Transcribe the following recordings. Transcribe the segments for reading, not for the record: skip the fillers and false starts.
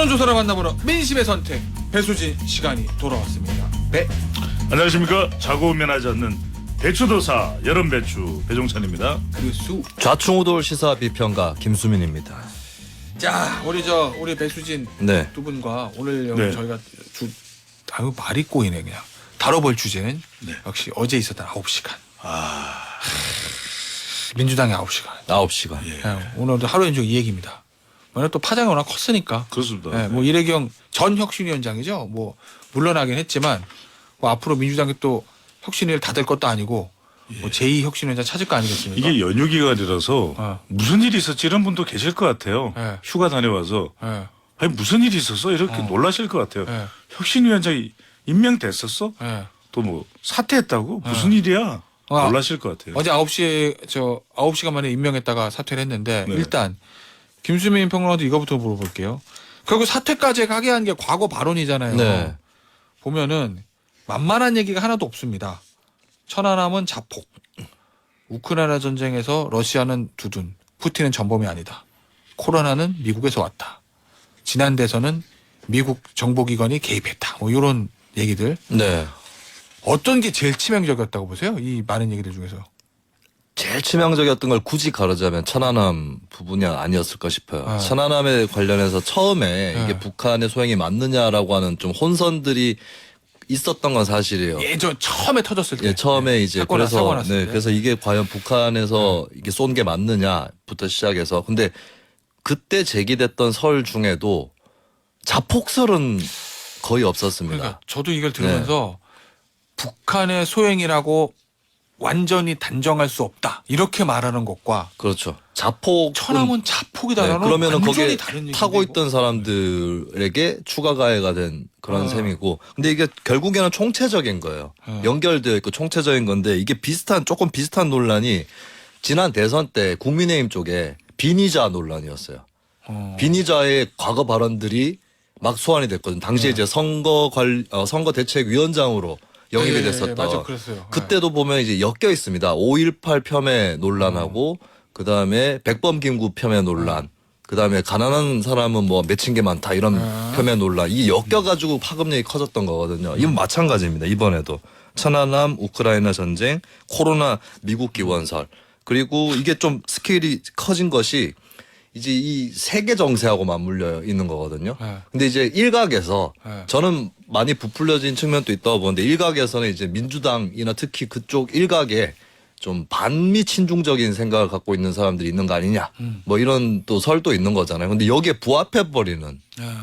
여론조사를 만나보러 민심의 선택 배수진 시간이 돌아왔습니다. 네. 안녕하십니까. 자고 면하지 않는 배추도사 여름배추 배종찬입니다. 그수. 좌충우돌 시사 비평가 김수민입니다. 자, 우리 배수진 네. 두 분과 오늘 네. 저희가 말이 꼬이네 그냥 다뤄볼 주제는 네. 역시 어제 있었던 9시간. 민주당의 9시간. 9시간. 예. 오늘도 하루 종일 이 얘기입니다. 오늘 또 파장이 워낙 컸으니까. 그렇습니다. 네, 뭐 이래경 전 혁신위원장이죠. 뭐 물러나긴 했지만 뭐 앞으로 민주당이 또 혁신위를 닫을 것도 아니고 뭐 제2 혁신위원장 찾을 거 아니겠습니까? 이게 연휴 기간이라서 무슨 일이 있었지 이런 분도 계실 것 같아요. 네. 휴가 다녀와서 예, 아니 무슨 일이 있었어 이렇게 놀라실 것 같아요. 예, 혁신위원장이 임명됐었어? 예. 또 뭐 사퇴했다고? 무슨 일이야? 놀라실 것 같아요. 어제 9시간 만에 임명했다가 사퇴를 했는데 네. 일단 김수민 평론가도 이거부터 물어볼게요. 결국 사퇴까지 가게 한 게 과거 발언이잖아요. 네. 보면은 만만한 얘기가 하나도 없습니다. 천안함은 자폭. 우크라이나 전쟁에서 러시아는 두둔. 푸틴은 전범이 아니다. 코로나는 미국에서 왔다. 지난 대선은 미국 정보기관이 개입했다. 뭐 이런 얘기들. 네. 어떤 게 제일 치명적이었다고 보세요? 이 많은 얘기들 중에서. 제일 치명적이었던 걸 굳이 가르자면 천안함 부분이 아니었을까 싶어요. 아. 천안함에 관련해서 처음에 네. 이게 북한의 소행이 맞느냐라고 하는 좀 혼선들이 있었던 건 사실이에요. 예전 처음에 터졌을 때. 예, 처음에 이제 사고 그래서 났을 네, 때. 그래서 이게 과연 북한에서 이게 쏜 게 맞느냐부터 시작해서 근데 그때 제기됐던 설 중에도 자폭설은 거의 없었습니다. 그러니까 저도 이걸 들으면서 북한의 소행이라고 완전히 단정할 수 없다. 이렇게 말하는 것과 그렇죠. 자폭 천함은 자폭이다라는 그러면은 완전히 거기에 다른 얘기인데 타고 이거? 있던 사람들에게 추가 가해가 된 그런 셈이고 근데 이게 결국에는 총체적인 거예요. 연결되어 있고 총체적인 건데 이게 조금 비슷한 논란이 지난 대선 때 국민의힘 쪽에 비니자 논란이었어요. 비니자의 과거 발언들이 막 소환이 됐거든요. 당시에 이제 선거대책위원장으로 영입이 예, 됐었던. 맞아, 그랬어요. 그때도 보면 이제 엮여 있습니다. 5.18 폄훼 논란하고 그다음에 백범김구 폄훼 논란. 그다음에 가난한 사람은 뭐 맺힌 게 많다 이런 폄훼 논란. 이게 엮여가지고 파급력이 커졌던 거거든요. 이건 마찬가지입니다. 이번에도. 천안함, 우크라이나 전쟁, 코로나 미국 기원설. 그리고 이게 좀 스케일이 커진 것이 이제 이 세계 정세하고 맞물려 있는 거거든요. 네. 근데 이제 일각에서 네. 저는 많이 부풀려진 측면도 있다고 보는데 일각에서는 이제 민주당이나 특히 그쪽 일각에 좀 반미 친중적인 생각을 갖고 있는 사람들이 있는 거 아니냐. 뭐 이런 또 설도 있는 거잖아요. 근데 여기에 부합해 버리는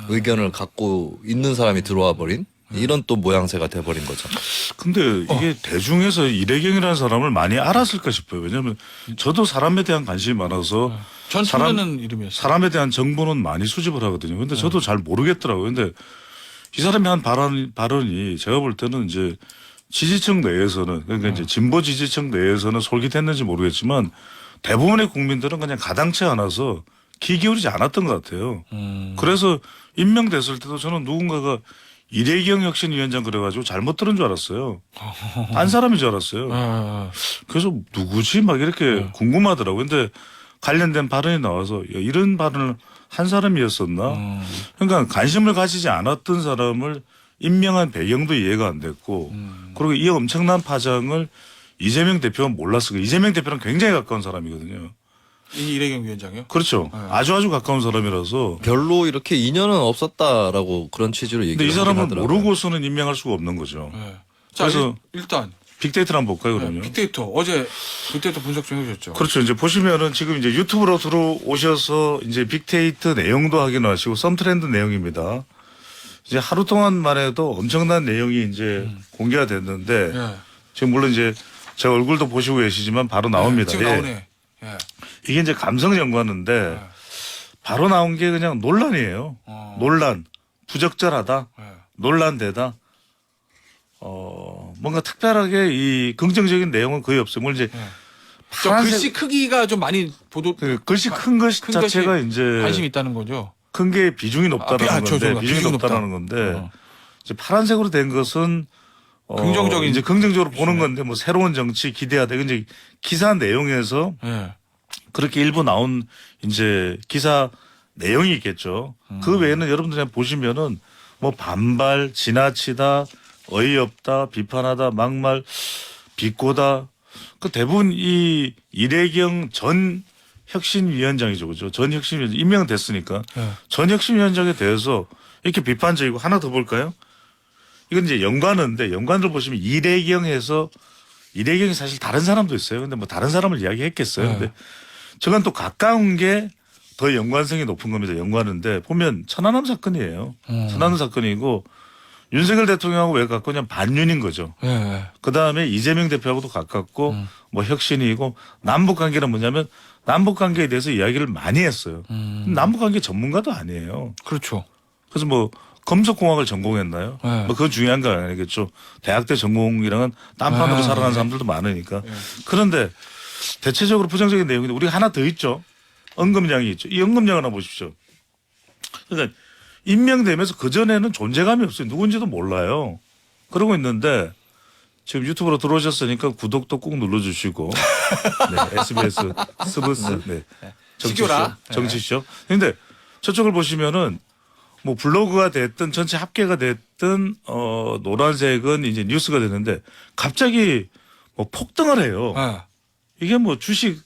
의견을 갖고 있는 사람이 들어와 버린 이런 또 모양새가 돼 버린 거죠. 근데 이게 대중에서 이래경이라는 사람을 많이 알았을까 싶어요. 왜냐하면 저도 사람에 대한 관심이 많아서 전 모르는 이름이었어요. 사람에 대한 정보는 많이 수집을 하거든요. 근데 저도 잘 모르겠더라고요. 근데 이 사람이 한 발언이 제가 볼 때는 이제 지지층 내에서는 그러니까 이제 진보 지지층 내에서는 솔깃했는지 모르겠지만 대부분의 국민들은 그냥 가당치 않아서 귀 기울이지 않았던 것 같아요. 그래서 임명됐을 때도 저는 누군가가 이래경 혁신위원장 그래가지고 잘못 들은 줄 알았어요. 딴 사람인 줄 알았어요. 그래서 누구지 막 이렇게 궁금하더라고요. 근데 관련된 발언이 나와서 야, 이런 발언을 한 사람이었었나? 그러니까 관심을 가지지 않았던 사람을 임명한 배경도 이해가 안 됐고 그리고 이 엄청난 파장을 이재명 대표가 몰랐어요. 이재명 대표랑 굉장히 가까운 사람이거든요. 이래경 위원장이요? 그렇죠. 아주 가까운 사람이라서. 별로 이렇게 인연은 없었다라고 그런 취지로 근데 얘기를 이 사람을 하더라고요. 모르고서는 임명할 수가 없는 거죠. 네. 자, 그래서 일단 빅데이터를 한번 볼까요, 그러면? 빅데이터 어제 빅데이터 분석 좀 해주셨죠. 그렇죠. 이제 보시면은 지금 이제 유튜브로 들어오셔서 이제 빅데이터 내용도 확인하시고 썸트렌드 내용입니다. 이제 하루 동안만 해도 엄청난 내용이 이제 공개가 됐는데 예. 지금 물론 이제 제 얼굴도 보시고 계시지만 바로 나옵니다. 지금 예. 나오네. 예. 이게 이제 감성 연구하는데 바로 나온 게 그냥 논란이에요. 논란. 부적절하다. 예. 논란되다. 뭔가 특별하게 이 긍정적인 내용은 거의 없어요. 물론 이제 저 글씨 크기가 좀 많이 그 글씨 큰 것 큰 자체가 것이 이제 관심이 있다는 거죠. 큰 게 비중이 높다라는 건데 비중이 비중이 높다라는 건데 이제 파란색으로 된 것은 긍정적인 이제 긍정적으로 보는 건데 뭐 새로운 정치 기대하다 이제 기사 내용에서 예. 그렇게 일부 나온 이제 기사 내용이 있겠죠. 그 외에는 여러분들 그냥 보시면은 뭐 반발, 지나치다, 어이없다, 비판하다, 막말, 비꼬다. 그 대부분 이 이래경 전 혁신위원장이죠. 그죠? 전 혁신위원장 임명됐으니까 네. 전 혁신위원장에 대해서 이렇게 비판적이고 하나 더 볼까요? 이건 이제 연관인데 연관을 보시면 이래경에서 이래경이 사실 다른 사람도 있어요. 근데 뭐 다른 사람을 이야기했겠어요. 네. 근데 저건 또 가까운 게 더 연관성이 높은 겁니다. 연관인데 보면 천안함 사건이에요. 천안함 사건이고 윤석열 대통령하고 왜 가깝냐면 반윤인 거죠. 예. 그 다음에 이재명 대표하고도 가깝고 뭐 혁신이고 남북 관계는 뭐냐면 남북 관계에 대해서 이야기를 많이 했어요. 남북 관계 전문가도 아니에요. 그렇죠. 그래서 뭐 검석공학을 전공했나요? 네. 뭐 그건 중요한 건 아니겠죠. 대학 때 전공이랑은 딴판으로 네. 살아가는 사람들도 많으니까. 그런데 대체적으로 부정적인 내용인데 우리가 하나 더 있죠. 언급량이 있죠. 이 언급량 하나 보십시오. 그러니까 임명되면서 그전에는 존재감이 없어요. 누군지도 몰라요. 그러고 있는데 지금 유튜브로 들어오셨으니까 구독도 꼭 눌러주시고 네, SBS 스브스 네. 시교라. 정치쇼. 그런데 저쪽을 보시면은 뭐 블로그가 됐든 전체 합계가 됐든 노란색은 이제 뉴스가 되는데 갑자기 뭐 폭등을 해요. 예. 이게 뭐 주식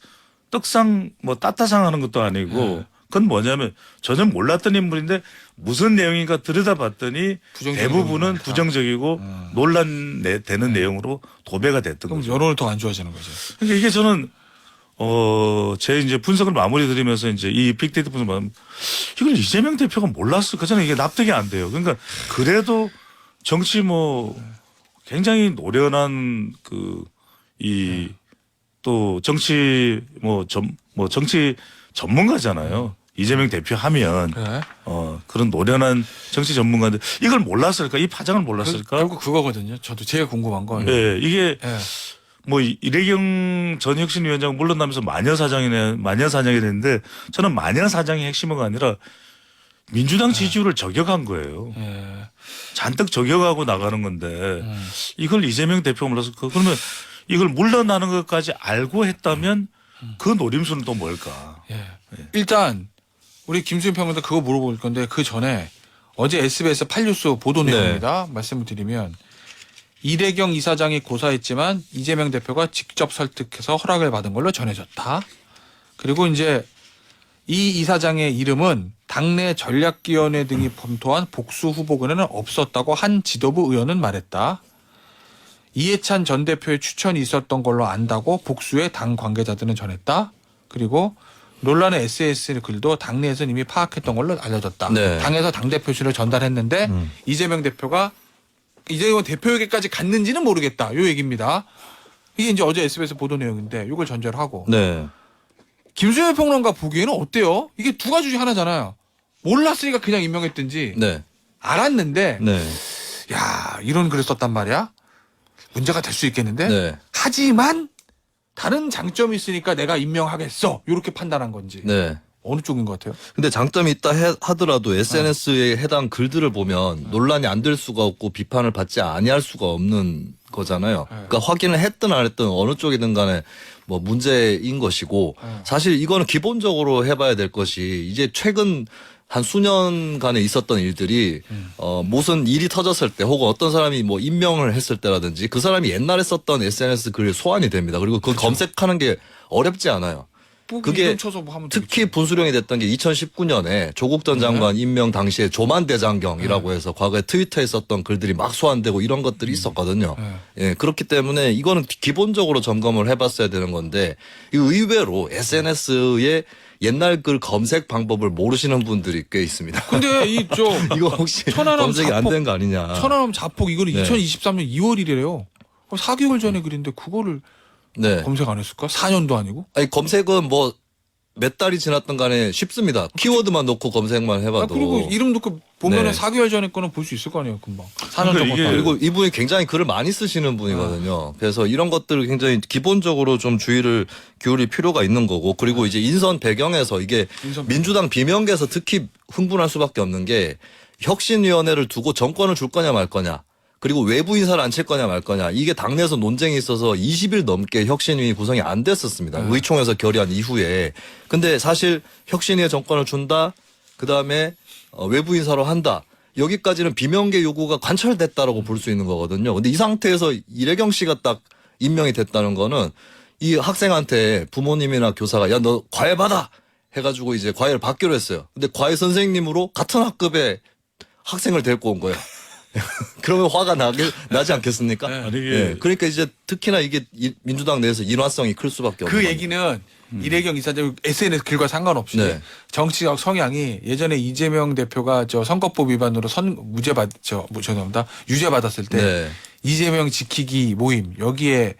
떡상 뭐 따따상 하는 것도 아니고 그건 뭐냐면 전혀 몰랐던 인물인데 무슨 내용인가 들여다봤더니 부정적인 대부분은 내용이니까. 부정적이고 논란되는 내용으로 도배가 됐던 그럼 거죠. 여론을 더 안 좋아지는 거죠. 그러니까 이게 저는 제 이제 분석을 마무리 드리면서 이제 이 빅데이터 분석 마무리 이걸 이재명 대표가 몰랐을까 저는 이게 납득이 안 돼요. 그러니까 그래도 정치 뭐 굉장히 노련한 또 정치 정치 전문가잖아요. 이재명 대표 하면 네. 그런 노련한 정치 전문가인데 이걸 몰랐을까? 이 파장을 몰랐을까? 결국 그거거든요. 저도 제일 궁금한 건. 예, 이게 예. 뭐 이래경 전 혁신위원장 물러나면서 마녀사장이 됐는데 저는 마녀사장이 핵심어가 아니라 민주당 지지율을 저격한 거예요. 예. 잔뜩 저격하고 나가는 건데 이걸 이재명 대표가 몰랐을까? 그러면 이걸 물러나는 것까지 알고 했다면 그 노림수는 또 뭘까? 예. 일단 우리 김수현 평론가 그거 물어볼 건데 그 전에 어제 SBS 8뉴스 보도 내용입니다. 말씀을 드리면 이래경 이사장이 고사했지만 이재명 대표가 직접 설득해서 허락을 받은 걸로 전해졌다. 그리고 이제 이 이사장의 이름은 당내 전략위원회 등이 검토한 복수 후보군에는 없었다고 한 지도부 의원은 말했다. 이해찬 전 대표의 추천이 있었던 걸로 안다고 복수의 당 관계자들은 전했다. 그리고 논란의 SNS 글도 당내에서는 이미 파악했던 걸로 알려졌다. 네. 당에서 당대표실을 전달했는데 이재명 대표가 이재명 대표에게까지 갔는지는 모르겠다. 요 얘기입니다. 이게 이제 어제 SBS 보도 내용인데 이걸 전제하고 네. 김수현 평론가 보기에는 어때요? 이게 두 가지 중에 하나잖아요. 몰랐으니까 그냥 임명했든지 네. 알았는데 네. 야 이런 글을 썼단 말이야. 문제가 될 수 있겠는데 네. 하지만 다른 장점이 있으니까 내가 임명하겠어. 이렇게 판단한 건지 네. 어느 쪽인 것 같아요? 근데 장점이 있다 하더라도 SNS에 해당 글들을 보면 논란이 안 될 수가 없고 비판을 받지 아니할 수가 없는 거잖아요. 그러니까 확인을 했든 안 했든 어느 쪽이든 간에 뭐 문제인 것이고 사실 이거는 기본적으로 해봐야 될 것이 이제 최근 한 수년간에 있었던 일들이 무슨 일이 터졌을 때 혹은 어떤 사람이 뭐 임명을 했을 때라든지 그 사람이 옛날에 썼던 SNS 글이 소환이 됩니다. 그리고 그걸 검색하는 게 어렵지 않아요. 그게 이름 쳐서 뭐 하면 특히 되겠지. 분수령이 됐던 게 2019년에 조국 전 장관 임명 당시에 조만대장경이라고 해서 과거에 트위터에 썼던 글들이 막 소환되고 이런 것들이 있었거든요. 예, 그렇기 때문에 이거는 기본적으로 점검을 해봤어야 되는 건데 이 의외로 SNS의 옛날 글 검색 방법을 모르시는 분들이 꽤 있습니다. 근데 이저 이거 혹시 천안함 검색이 안 자폭- 된 거 아니냐. 천안함 자폭 이거는 네. 2023년 2월이래요. 4개월 전에 글인데 그거를 네. 검색 안 했을까? 4년도 아니고? 아니 검색은 뭐 몇 달이 지났던 간에 쉽습니다. 키워드만 넣고 검색만 해봐도. 아, 그리고 이름 넣고 보면은 네. 4개월 전에 거는 볼 수 있을 거 아니에요, 금방. 4년 그러니까 전 이게- 것도 아니고. 그리고 이분이 굉장히 글을 많이 쓰시는 분이거든요. 그래서 이런 것들을 굉장히 기본적으로 좀 주의를 기울일 필요가 있는 거고 그리고 이제 인선 배경에서 이게 인선 민주당 비명계에서 특히 흥분할 수밖에 없는 게 혁신위원회를 두고 정권을 줄 거냐 말 거냐 그리고 외부 인사를 앉힐 거냐 말 거냐 이게 당내에서 논쟁이 있어서 20일 넘게 혁신위 구성이 안 됐었습니다. 의총에서 결의한 이후에. 근데 사실 혁신위에 정권을 준다 그다음에 외부 인사로 한다. 여기까지는 비명계 요구가 관철됐다라고 볼 수 있는 거거든요. 근데 이 상태에서 이래경 씨가 딱 임명이 됐다는 거는 이 학생한테 부모님이나 교사가 야, 너 과외 받아! 해가지고 이제 과외를 받기로 했어요. 근데 과외 선생님으로 같은 학급의 학생을 데리고 온 거예요. 그러면 화가 나지 않겠습니까? 네. 아니 이게 예, 그러니까 이제 특히나 이게 민주당 내에서 일관성이 클 수밖에 없는 그 겁니다. 얘기는 이래경 이사장 SNS 글과 상관없이 네. 정치적 성향이 예전에 이재명 대표가 저 선거법 위반으로 죄송합니다. 유죄 받았을 때 네. 이재명 지키기 모임 여기에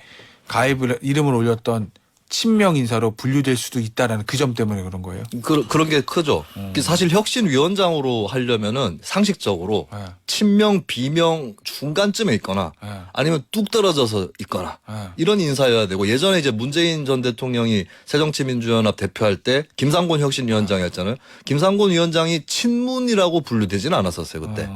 가입을 이름을 올렸던 친명 인사로 분류될 수도 있다라는 그 점 때문에 그런 거예요. 그런 게 크죠. 사실 혁신위원장으로 하려면은 상식적으로 네. 친명, 비명 중간쯤에 있거나 네. 아니면 뚝 떨어져서 있거나 네. 이런 인사여야 되고 예전에 이제 문재인 전 대통령이 새정치민주연합 대표할 때 김상곤 혁신위원장이었잖아요. 김상곤 위원장이 친문이라고 분류되지는 않았었어요 그때.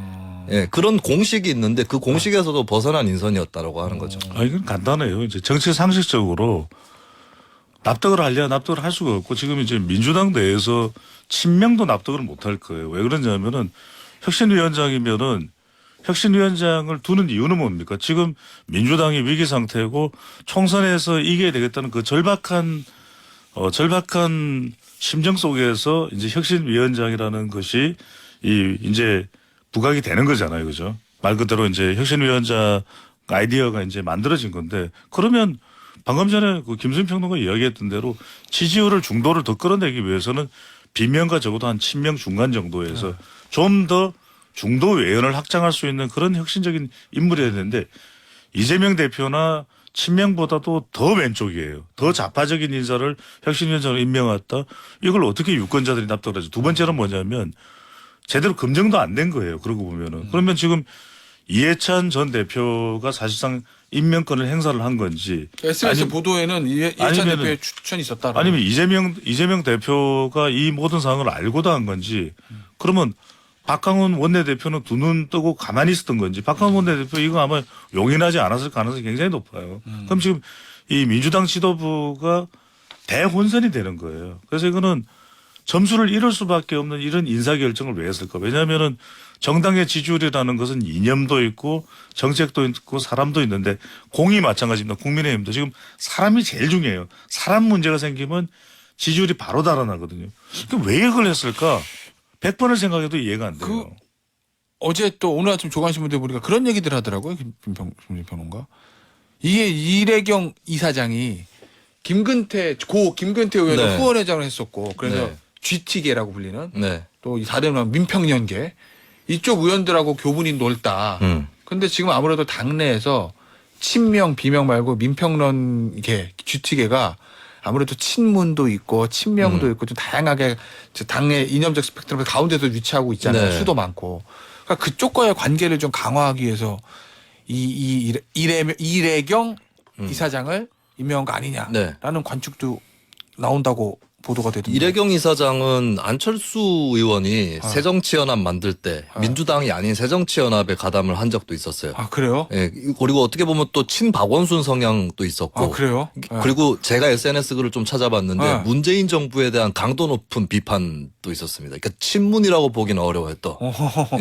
예, 그런 공식이 있는데 그 공식에서도 벗어난 인선이었다라고 하는 거죠. 이건 간단해요. 이제 정치 상식적으로 납득을 하려야 납득을 할 수가 없고 지금 이제 민주당 내에서 친명도 납득을 못 할 거예요. 왜 그러냐면은 혁신위원장이면은 혁신위원장을 두는 이유는 뭡니까? 지금 민주당이 위기 상태고 총선에서 이겨야 되겠다는 그 절박한 심정 속에서 이제 혁신위원장이라는 것이 이제 부각이 되는 거잖아요. 그죠? 말 그대로 이제 혁신위원장 아이디어가 이제 만들어진 건데 그러면 방금 전에 그 김수민 평론가 이야기했던 대로 지지율을 중도를 더 끌어내기 위해서는 비명과 적어도 한 친명 중간 정도에서 좀 더 중도 외연을 확장할 수 있는 그런 혁신적인 인물이어야 되는데 이재명 대표나 친명보다도 더 왼쪽이에요. 더 좌파적인 인사를 혁신위원장으로 임명했다. 이걸 어떻게 유권자들이 납득을 하죠. 두 번째는 뭐냐면 제대로 검증도 안 된 거예요. 그러고 보면은. 그러면 지금 이해찬 전 대표가 사실상 임명권을 행사를 한 건지 SNS 보도에는 이해찬 아니면은- 대표의 추천이 있었다. 아니면 이재명 대표가 이 모든 상황을 알고도 한 건지 그러면 박강원 원내대표는 두 눈 뜨고 가만히 있었던 건지 박강원 원내대표 이거 아마 용인하지 않았을 가능성이 굉장히 높아요. 그럼 지금 이 민주당 지도부가 대혼선이 되는 거예요. 그래서 이거는 점수를 잃을 수밖에 없는 이런 인사결정을 왜 했을까? 왜냐하면은 정당의 지지율이라는 것은 이념도 있고 정책도 있고 사람도 있는데 공이 마찬가지입니다. 국민의힘도 지금 사람이 제일 중요해요. 사람 문제가 생기면 지지율이 바로 달아나거든요. 그럼 왜 이걸 했을까? 100번을 생각해도 이해가 안 돼요. 어제 또 오늘 아침 조간신문대 보니까 그런 얘기들 하더라고요. 김평론가. 이게 이래경 이사장이 김근태 의원을 네. 후원회장을 했었고 그래서 네. GT계라고 불리는 네. 또 다른 민평연계 이쪽 의원들하고 교분이 넓다. 근데 지금 아무래도 당내에서 친명 비명 말고 민평론계 GT계가 아무래도 친문도 있고 친명도 있고 좀 다양하게 당의 이념적 스펙트럼 가운데서 위치하고 있잖아요. 네. 수도 많고. 그러니까 그쪽과의 관계를 좀 강화하기 위해서 이래경 이사장을 임명한 거 아니냐라는 네. 관측도 나온다고 보도가 되던데. 이래경 이사장은 안철수 의원이 새정치연합 만들 때 민주당이 아닌 새정치연합에 가담을 한 적도 있었어요. 아 그래요? 예, 그리고 어떻게 보면 또 친박원순 성향도 있었고. 아 그래요? 그리고 제가 SNS 글을 좀 찾아봤는데 네. 문재인 정부에 대한 강도 높은 비판도 있었습니다. 그러니까 친문이라고 보기는 어려워했던.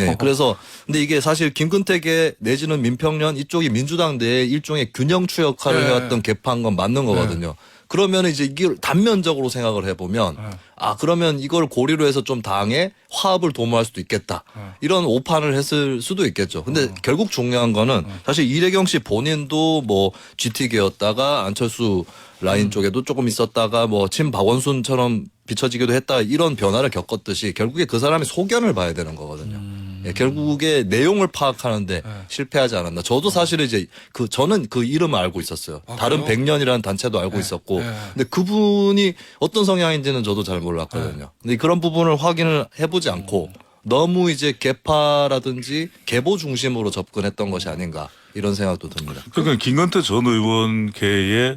예, 그래서 근데 이게 사실 김근태계 내지는 민평련 이쪽이 민주당 내에 일종의 균형추 역할을 네. 해왔던 개파인 건 맞는 거거든요. 그러면 이제 이걸 단면적으로 생각을 해보면 아 그러면 이걸 고리로 해서 좀 당의 화합을 도모할 수도 있겠다 이런 오판을 했을 수도 있겠죠. 근데 결국 중요한 거는 사실 이래경 씨 본인도 뭐 GT계였다가 안철수 라인 쪽에도 조금 있었다가 뭐 친박원순처럼 비춰지기도 했다 이런 변화를 겪었듯이 결국에 그 사람의 소견을 봐야 되는 거거든요. 예, 결국에 내용을 파악하는데 실패하지 않았나. 저도 사실은 이제 저는 그 이름을 알고 있었어요. 아, 다른 그래요? 100년이라는 단체도 알고 있었고. 네. 근데 그분이 어떤 성향인지는 저도 잘 몰랐거든요. 근데 그런 부분을 확인을 해보지 않고 너무 이제 개파라든지 계보 중심으로 접근했던 것이 아닌가 이런 생각도 듭니다. 그러니까 김건태 전 의원계의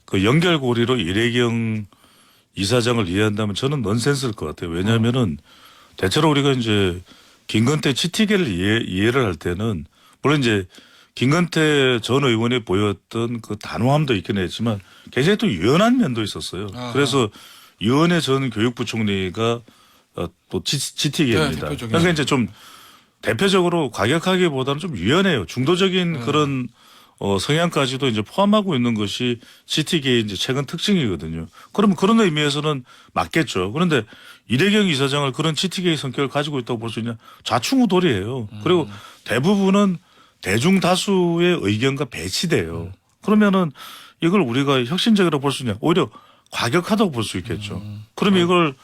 그 연결고리로 이래경 이사장을 이해한다면 저는 넌센스일 것 같아요. 왜냐하면은 대체로 우리가 이제 김건태 GT계를 이해를 할 때는 물론 이제 김건태 전 의원이 보였던 그 단호함도 있긴 했지만 굉장히 또 유연한 면도 있었어요. 그래서 유은혜 전 교육부총리가 또 GT계입니다. 네, 대표적인. 그러니까 이제 좀 대표적으로 과격하기보다는 좀 유연해요. 중도적인 그런 성향까지도 이제 포함하고 있는 것이 GT계의 이제 최근 특징이거든요. 그러면 그런 의미에서는 맞겠죠. 그런데 이대경 이사장을 그런 GT계의 성격을 가지고 있다고 볼 수 있냐? 좌충우돌이에요. 그리고 대부분은 대중 다수의 의견과 배치돼요. 그러면은 이걸 우리가 혁신적이라고 볼 수 있냐? 오히려 과격하다고 볼 수 있겠죠. 그러면 이걸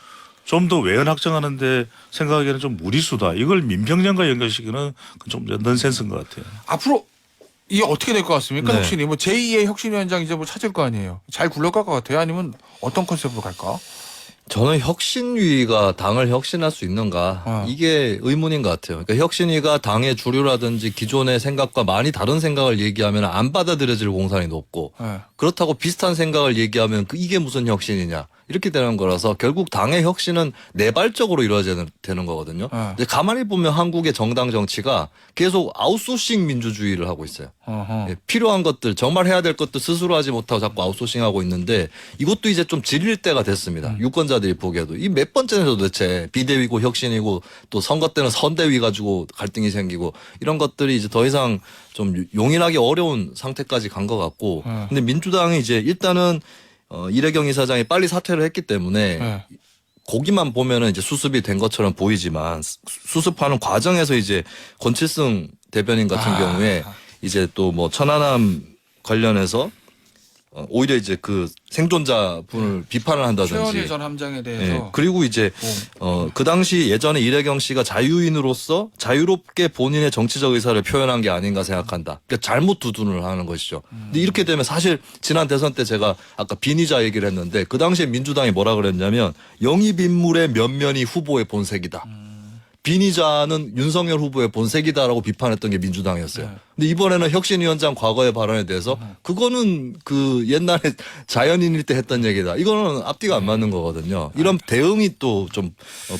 좀 더 외연 확장하는데 생각하기에는 좀 무리수다. 이걸 민평전과 연결시키는 좀 넌센스인 것 같아요. 앞으로 이게 어떻게 될 것 같습니까? 네. 혁신이 뭐 제2의 혁신위원장 이제 뭐 찾을 거 아니에요. 잘 굴러갈 것 같아요. 아니면 어떤 컨셉으로 갈까? 저는 혁신위가 당을 혁신할 수 있는가 이게 의문인 것 같아요. 그러니까 혁신위가 당의 주류라든지 기존의 생각과 많이 다른 생각을 얘기하면 안 받아들여질 공산이 높고 네. 그렇다고 비슷한 생각을 얘기하면 이게 무슨 혁신이냐 이렇게 되는 거라서 결국 당의 혁신은 내발적으로 이루어져야 되는 거거든요. 근데 가만히 보면 한국의 정당 정치가 계속 아웃소싱 민주주의를 하고 있어요. 어허. 예, 필요한 것들 정말 해야 될 것도 스스로 하지 못하고 자꾸 아웃소싱하고 있는데 이것도 이제 좀 질릴 때가 됐습니다. 유권자들이 보기에도 이 몇 번째는 도대체 비대위고 혁신이고 또 선거 때는 선대위 가지고 갈등이 생기고 이런 것들이 이제 더 이상 좀 용인하기 어려운 상태까지 간 것 같고 근데 민주당이 이제 일단은 이대경 이사장이 빨리 사퇴를 했기 때문에 네. 거기만 보면은 이제 수습이 된 것처럼 보이지만 수습하는 과정에서 이제 권칠승 대변인 같은 경우에 이제 또 뭐 천안함 관련해서 오히려 이제 그 생존자분을 비판을 한다든지. 최원일 전 함장에 대해서. 예, 그리고 이제 그 당시 예전에 이대경 씨가 자유인으로서 자유롭게 본인의 정치적 의사를 표현한 게 아닌가 생각한다. 그러니까 잘못 두둔을 하는 것이죠. 근데 이렇게 되면 사실 지난 대선 때 제가 아까 비니자 얘기를 했는데 그 당시에 민주당이 뭐라 그랬냐면 영입 인물의 면면이 후보의 본색이다. 비니자는 윤석열 후보의 본색이다라고 비판했던 게 민주당이었어요. 네. 근데 이번에는 혁신위원장 과거의 발언에 대해서 그거는 그 옛날에 자연인일 때 했던 얘기다. 이거는 앞뒤가 안 맞는 거거든요. 이런 대응이 또 좀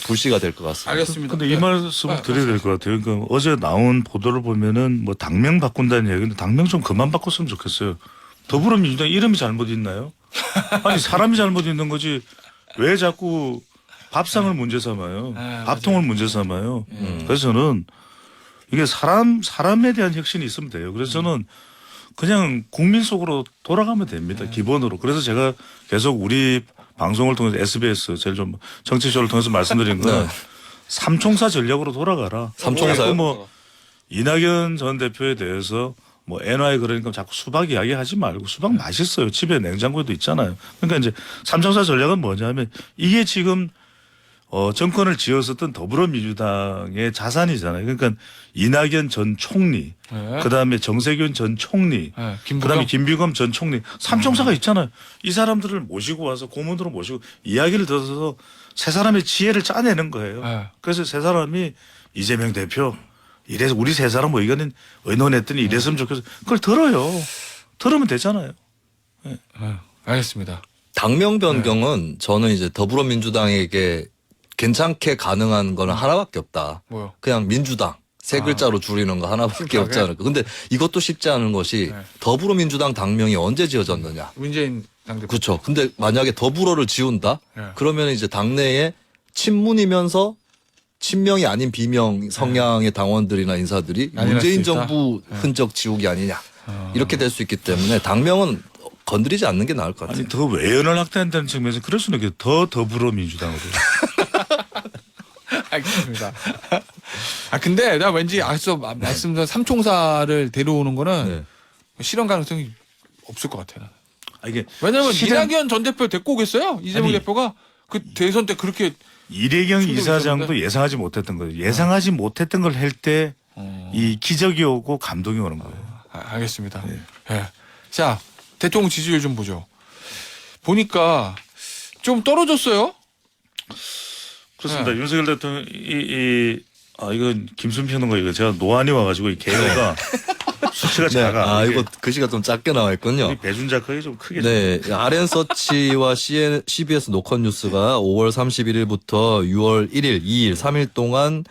불씨가 될 것 같습니다. 알겠습니다. 근데 이 말씀을 드려야 될 것 같아요. 그러니까 어제 나온 보도를 보면은 뭐 당명 바꾼다는 얘기인데 당명 좀 그만 바꿨으면 좋겠어요. 더불어민주당 이름이 잘못 있나요? 아니 사람이 잘못 있는 거지 왜 자꾸 밥상을 문제 삼아요. 네, 밥통을 문제 삼아요. 그래서 저는 이게 사람에 대한 혁신이 있으면 돼요. 그래서 저는 그냥 국민 속으로 돌아가면 됩니다. 기본으로. 그래서 제가 계속 우리 방송을 통해서 SBS 제일 좀 정치쇼를 통해서 말씀드린 건 삼총사 전략으로 돌아가라. 삼총사요? 자꾸 뭐 이낙연 전 대표에 대해서 뭐 NY 그러니까 자꾸 수박 이야기 하지 말고 수박 맛있어요. 집에 냉장고에도 있잖아요. 그러니까 이제 삼총사 전략은 뭐냐면 이게 지금 정권을 지었었던 더불어민주당의 자산이잖아요. 그러니까 이낙연 전 총리, 네. 그다음에 정세균 전 총리, 네, 김부겸? 그다음에 김비검 전 총리, 삼총사가 있잖아요. 이 사람들을 모시고 와서 고문으로 모시고 이야기를 들어서 세 사람의 지혜를 짜내는 거예요. 네. 그래서 세 사람이 이재명 대표 이래서 우리 세 사람 의견은 의논했더니 이랬으면 좋겠어. 그걸 들어요. 들으면 되잖아요. 네. 알겠습니다. 당명 변경은 저는 이제 더불어민주당에게 괜찮게 가능한 거는 하나밖에 없다. 뭐요? 그냥 민주당 세 글자로 줄이는 거 하나밖에 심플하게? 없지 않을까. 근데 이것도 쉽지 않은 것이 네. 더불어민주당 당명이 언제 지어졌느냐. 문재인 당대표. 그렇죠. 근데 만약에 더불어를 지운다? 네. 그러면 이제 당내에 친문이면서 친명이 아닌 비명 성향의 당원들이나 인사들이 난리 문재인 날수 있다? 정부 흔적 지우기 아니냐. 이렇게 될 수 있기 때문에 당명은 건드리지 않는 게 나을 것 같아요. 아니 더 외연을 확대한다는 측면에서 그럴 수는 있겠 더 더불어민주당으로. 알겠습니다. 근데 나 왠지 앞서 말씀드린 삼총사를 데려오는 거는 네. 실현 가능성이 없을 것 같아요. 이게 왜냐면 실현- 이낙연 전 대표 데리고 오겠어요? 이재명 아니. 대표가 그 대선 때 그렇게 이대경 충돌이 이사장도 있었는데? 예상하지 못했던 거예요. 예상하지 못했던 걸 할 때 이 기적이 오고 감동이 오는 거예요. 알겠습니다. 예. 자, 대통령 지지율 좀 보죠. 보니까 좀 떨어졌어요. 그렇습니다. 윤석열 대통령 이건 김순평 거 이거 제가 노안이 와가지고 이 개요가 수치가 네. 작아. 이게 이거 글씨가 좀 작게 나와 있군요. 우리 배준자 거에 좀 크게. 네, RN서치와 CBS 노컷뉴스가 5월 31일부터 6월 1일, 2일, 3일 동안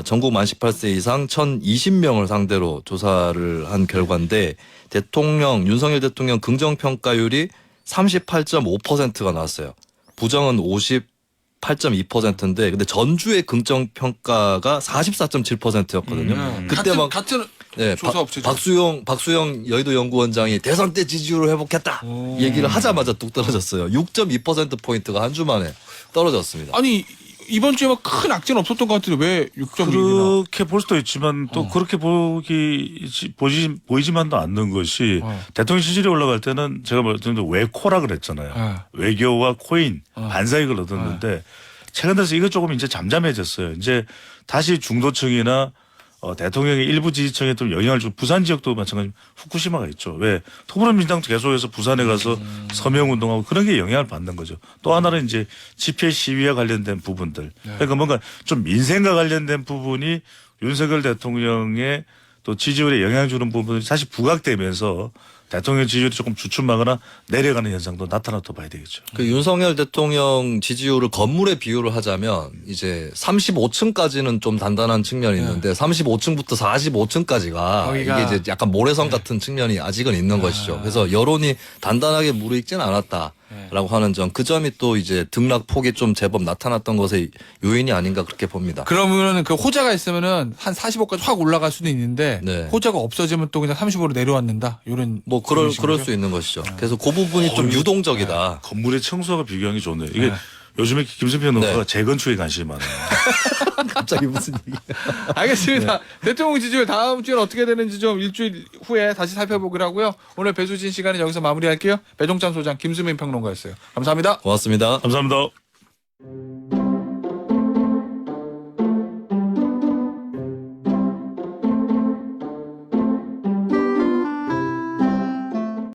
전국 만 18세 이상 1,020명을 상대로 조사를 한 결과인데 윤석열 대통령 긍정평가율이 38.5%가 나왔어요. 부정은 48.2%인데 근데 전주의 긍정 평가가 44.7%였거든요. 그때 막 같은 네, 조사 업체죠. 박수영 여의도 연구원장이 대선 때 지지율을 회복했다 오. 얘기를 하자마자 뚝 떨어졌어요. 6.2% 포인트가 한 주 만에 떨어졌습니다. 아니 이번 주에 막 큰 악재는 없었던 것 같은데 왜 6.2나? 그렇게 볼 수도 있지만 또 그렇게 보이지만도 않는 것이 대통령 지지율이 올라갈 때는 제가 말했던 외코라 그랬잖아요. 외교와 코인 반사이익을 얻었는데 최근 들어서 이것 조금 이제 잠잠해졌어요. 이제 다시 중도층이나 대통령의 일부 지지층에 좀 영향을 주고 부산 지역도 마찬가지 후쿠시마가 있죠. 왜 더불어민주당도 계속해서 부산에 가서 서명운동하고 그런 게 영향을 받는 거죠. 또 하나는 이제 집회 시위와 관련된 부분들. 그러니까 뭔가 좀 민생과 관련된 부분이 윤석열 대통령의 또 지지율에 영향을 주는 부분이 사실 부각되면서 대통령 지지율이 조금 주춤하거나 내려가는 현상도 나타났다 봐야 되겠죠. 그 윤석열 대통령 지지율을 건물에 비유를 하자면 이제 35층까지는 좀 단단한 측면이 있는데 35층부터 45층까지가 거기가 이게 이제 약간 모래성 같은 측면이 아직은 있는 것이죠. 그래서 여론이 단단하게 무르익지는 않았다라고 하는 점, 그 점이 또 이제 등락 폭이 좀 제법 나타났던 것의 요인이 아닌가 그렇게 봅니다. 그러면은 그 호재가 있으면은 한 45까지 확 올라갈 수도 있는데 네. 호재가 없어지면 또 그냥 35로 내려왔는다. 이런 뭐 그럴 수 있는 것이죠. 그래서 그 부분이 좀 유동적이다. 건물의 청소가 비교하기 좋네요. 이게 요즘에 김선평 농가가 재건축에 관심이 많아요. 갑자기 무슨 얘기? 알겠습니다. 대통령 지지율 다음 주에는 어떻게 되는지 좀 일주일 후에 다시 살펴보기로 하고요. 오늘 배수진 시간은 여기서 마무리할게요. 배종찬 소장, 김수민 평론가였어요. 감사합니다. 고맙습니다. 감사합니다.